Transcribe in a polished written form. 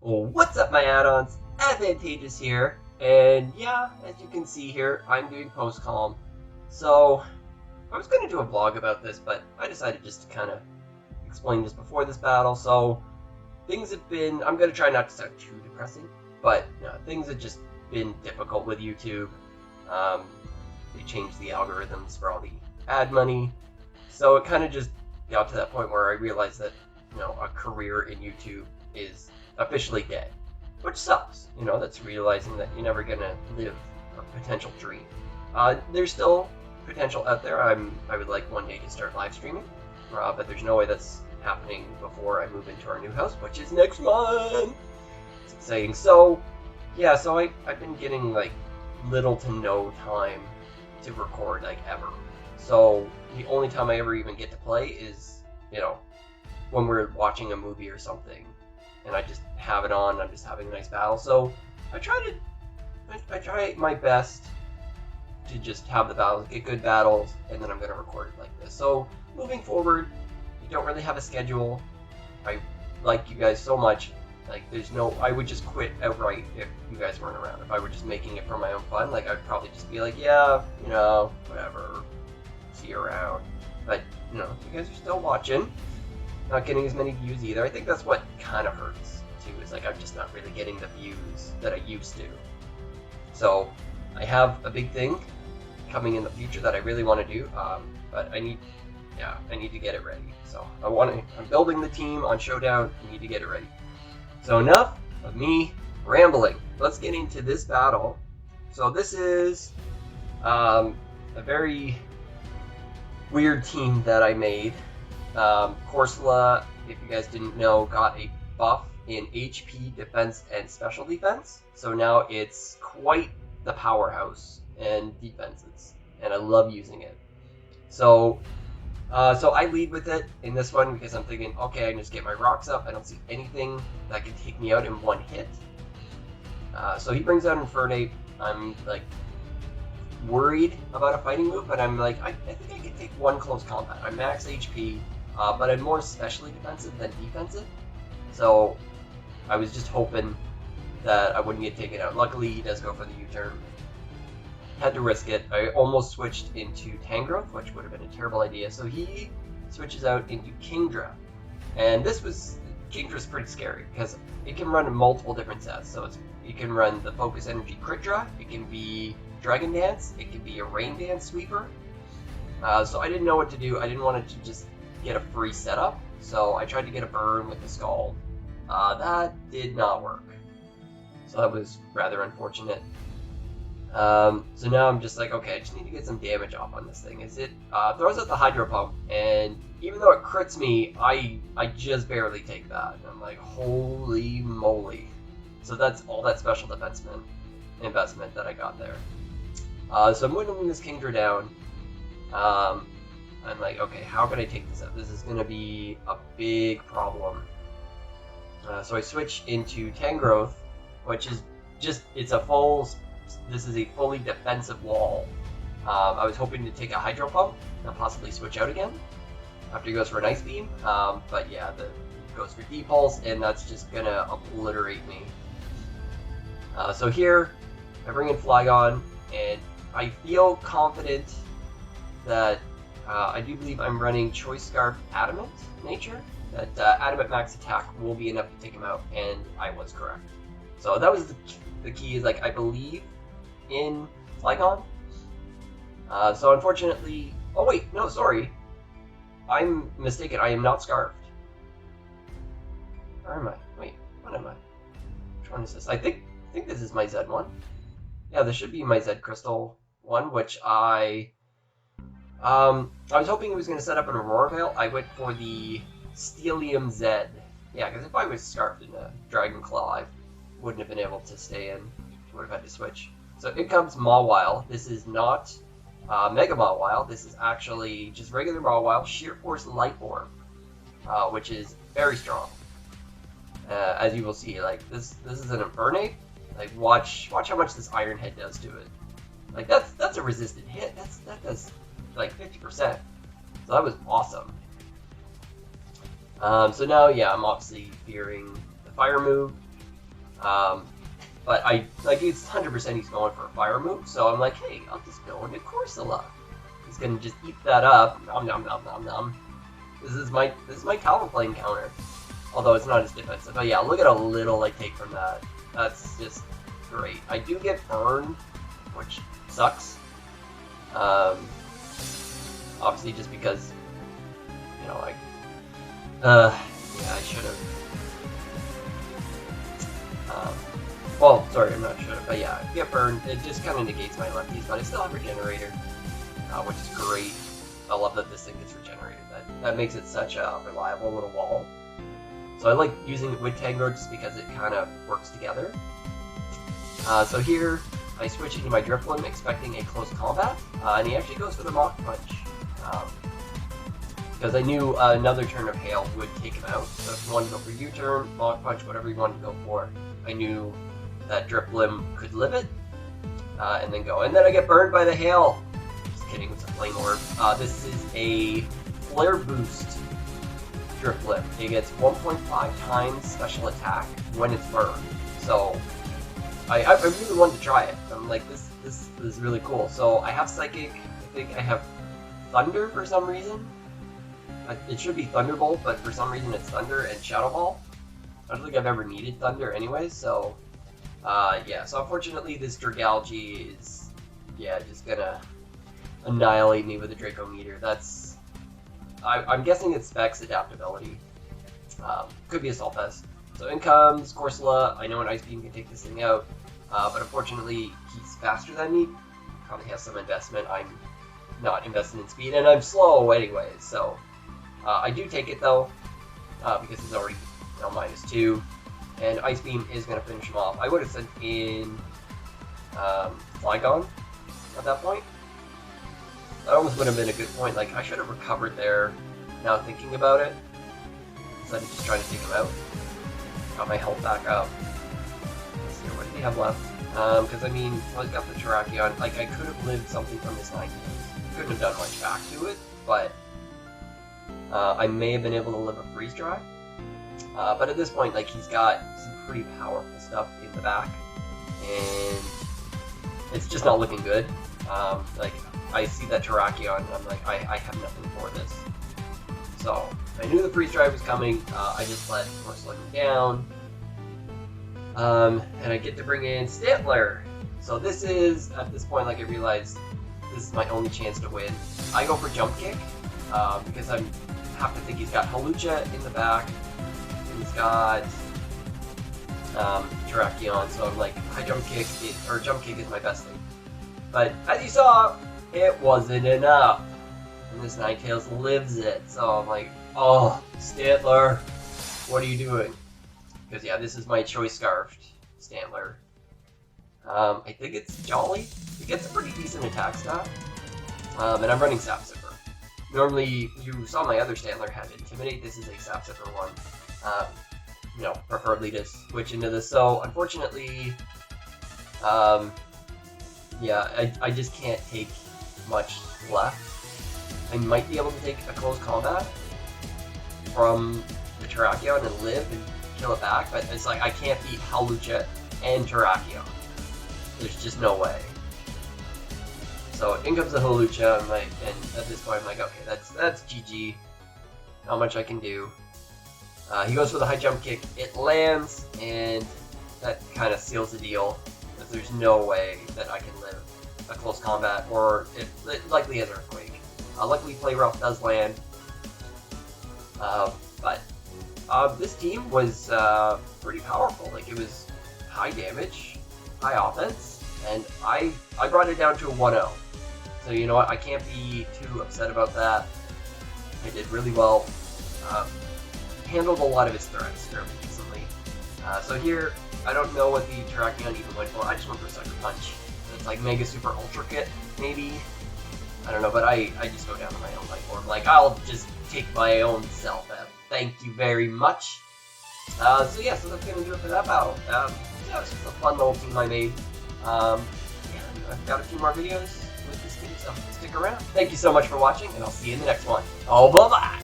What's up, my add-ons? Advantageous here, and yeah, as you can see here, I'm doing post-calm. So, I was going to do a vlog about this, but I decided just to kind of explain this before this battle. So, things have been, I'm going to try not to sound too depressing, but things have just been difficult with YouTube. They changed the algorithms for all the ad money, so it kind of just got to that point where I realized that, a career in YouTube is officially dead, which sucks. That's realizing that you're never gonna live a potential dream. There's still potential out there. I would like one day to start live streaming, but there's no way that's happening before I move into our new house, which is next month. It's exciting. So yeah, I've been getting like little to no time to record like ever. So the only time I ever even get to play is, when we're watching a movie or something, and I just have it on. I'm just having a nice battle. So I try my best to just have the battles, get good battles, and then I'm gonna record it like this. So moving forward, you don't really have a schedule. I like you guys so much. Like I would just quit outright if you guys weren't around. If I were just making it for my own fun, like I'd probably just be like, yeah, whatever, see you around. But you guys are still watching. Not getting as many views either. I think that's what kind of hurts too, is like I'm just not really getting the views that I used to. So I have a big thing coming in the future that I really want to do, but I need to get it ready. So I'm building the team on Showdown. I need to get it ready. So enough of me rambling. Let's get into this battle. So this is a very weird team that I made. Corsola, if you guys didn't know, got a buff in HP, defense, and special defense. So now it's quite the powerhouse in defenses, and I love using it. So I lead with it in this one because I'm thinking, okay, I can just get my rocks up. I don't see anything that can take me out in one hit. So he brings out Infernape. I'm like worried about a fighting move, but I'm like, I think I can take one close combat. I'm max HP. But I'm more specially defensive than defensive, so I was just hoping that I wouldn't get taken out. Luckily, he does go for the U-turn. Had to risk it. I almost switched into Tangrowth, which would have been a terrible idea, so he switches out into Kingdra. And Kingdra's pretty scary, because it can run multiple different sets. So it can run the Focus Energy Crit Draw, it can be Dragon Dance, it can be a Rain Dance Sweeper. So I didn't know what to do. I didn't want it to just get a free setup, so I tried to get a burn with the Scald. That did not work, so that was rather unfortunate. So now I'm just like, okay, I just need to get some damage off on this thing. It throws out the Hydro Pump, and even though it crits me, I just barely take that. And I'm like, holy moly. So that's all that special defenseman investment that I got there. So I'm whittling this Kingdra down. I'm like, okay, how can I take this out? This is going to be a big problem. So I switch into Tangrowth, which is this is a fully defensive wall. I was hoping to take a Hydro Pump and possibly switch out again after he goes for an Ice Beam. But yeah, it goes for D-Pulse, and that's just going to obliterate me. So here, I bring in Flygon, and I feel confident that I do believe I'm running Choice Scarf Adamant Nature, that Adamant Max Attack will be enough to take him out, and I was correct. So that was the key, is like, I believe in Flygon. So unfortunately, oh wait, no, sorry. I'm mistaken, I am not Scarfed. Where am I? Wait, what am I? Which one is this? I think this is my Z1. Yeah, this should be my Z Crystal one, which I was hoping it was going to set up an Aurora Veil. I went for the Steelium Z. Yeah, because if I was Scarfed in a Dragon Claw, I wouldn't have been able to stay in. Would have had to switch. So it comes Mawile. This is not Mega Mawile. This is actually just regular Mawile, Sheer Force Light Orb, which is very strong. As you will see, like this is an Infernape. Like watch how much this Iron Head does to it. Like that's a resisted hit. That does like 50%. So that was awesome. So now, yeah, I'm obviously fearing the fire move. But it's 100% he's going for a fire move, so I'm like, hey, I'll just go into Corsola. He's gonna just eat that up. Nom nom nom nom nom. This is my Talonflame counter. Although it's not as defensive. But yeah, look at how little I take from that. That's just great. I do get burned, which sucks. Obviously just because, you know, yeah, I should have. Well, sorry, I'm not sure, but yeah, if you get burned, it just kind of negates my lefties, but I still have Regenerator, which is great. I love that this thing gets regenerated. That makes it such a reliable little wall. So I like using it with Tango just because it kind of works together. So here, I switch into my Drifloon expecting a close combat, and he actually goes for the Mach Punch. Because I knew another turn of Hail would take him out. So if you wanted to go for U-turn, Mach Punch, whatever you wanted to go for, I knew that Drifloon could live it, and then go. And then I get burned by the Hail. Just kidding, it's a Flame Orb. This is a Flare Boost Drifloon. It gets 1.5 times special attack when it's burned. So I really wanted to try it. I'm like, this is really cool. So I have Psychic. I think I have Thunder for some reason. It should be Thunderbolt, but for some reason it's Thunder and Shadow Ball. I don't think I've ever needed Thunder anyway, so yeah. So unfortunately, this Dragalge is, yeah, just gonna annihilate me with a Draco Meteor. That's, I'm guessing it's Specs Adaptability. Could be Assault Vest. So in comes Corsola. I know an Ice Beam can take this thing out, but unfortunately he's faster than me. Probably has some investment. I'm not invested in speed, and I'm slow anyways. So I do take it though, because it's already -2, and Ice Beam is going to finish him off. I would have sent in Flygon at that point. That almost would have been a good point. Like, I should have recovered there, now thinking about it, instead of just trying to take him out. Got my health back up. Let's see, what did he have left? Because I mean, well, I got the Terrakion. Like, I could have lived something from his 90s. Couldn't have done much back to it, but I may have been able to live a Freeze Dry. But at this point, like, he's got some pretty powerful stuff in the back, and it's just not looking good. Like, I see that Terrakion, and I'm like, I have nothing for this. So, I knew the Freeze Drive was coming. I just let Corsola go down. And I get to bring in Stantler. So this is, at this point, like, I realized this is my only chance to win. I go for Jump Kick, because I have to think he's got Hawlucha in the back. He's got Terrakion, so I'm like, Jump Kick is my best thing. But as you saw, it wasn't enough. And this Ninetales lives it. So I'm like, oh, Stantler, what are you doing? Because yeah, this is my Choice Scarfed Stantler. I think it's Jolly. It gets a pretty decent attack stat. And I'm running Sapsipper. Normally, you saw my other Stantler had Intimidate. This is a Sapsipper one. You know, preferably to switch into this. So, unfortunately, yeah, I just can't take much left. I might be able to take a close combat from the Terrakion and live and kill it back, but it's like I can't beat Hawlucha and Terrakion. There's just no way. So in comes the Hawlucha, and at this point I'm like, okay, that's GG. Not much I can do. He goes for the high jump kick. It lands, and that kind of seals the deal. Because there's no way that I can live a close combat, or it likely has Earthquake. Luckily, Play Rough does land. But this team was pretty powerful. Like, it was high damage, high offense, and I brought it down to a 1-0. So you know what? I can't be too upset about that. I did really well. Handled a lot of his threats fairly decently. So here, I don't know what the Terrakion even went for. I just went for Sucker Punch. It's like Mega Super Ultra Kit, maybe. I don't know, but I just go down to my own life form. Like, I'll just take my own self out. Thank you very much. So yeah, so that's gonna do it for that battle. Yeah, it was just a fun little team I made. Yeah, I've got a few more videos with this team, so stick around. Thank you so much for watching, and I'll see you in the next one. Oh, bye-bye!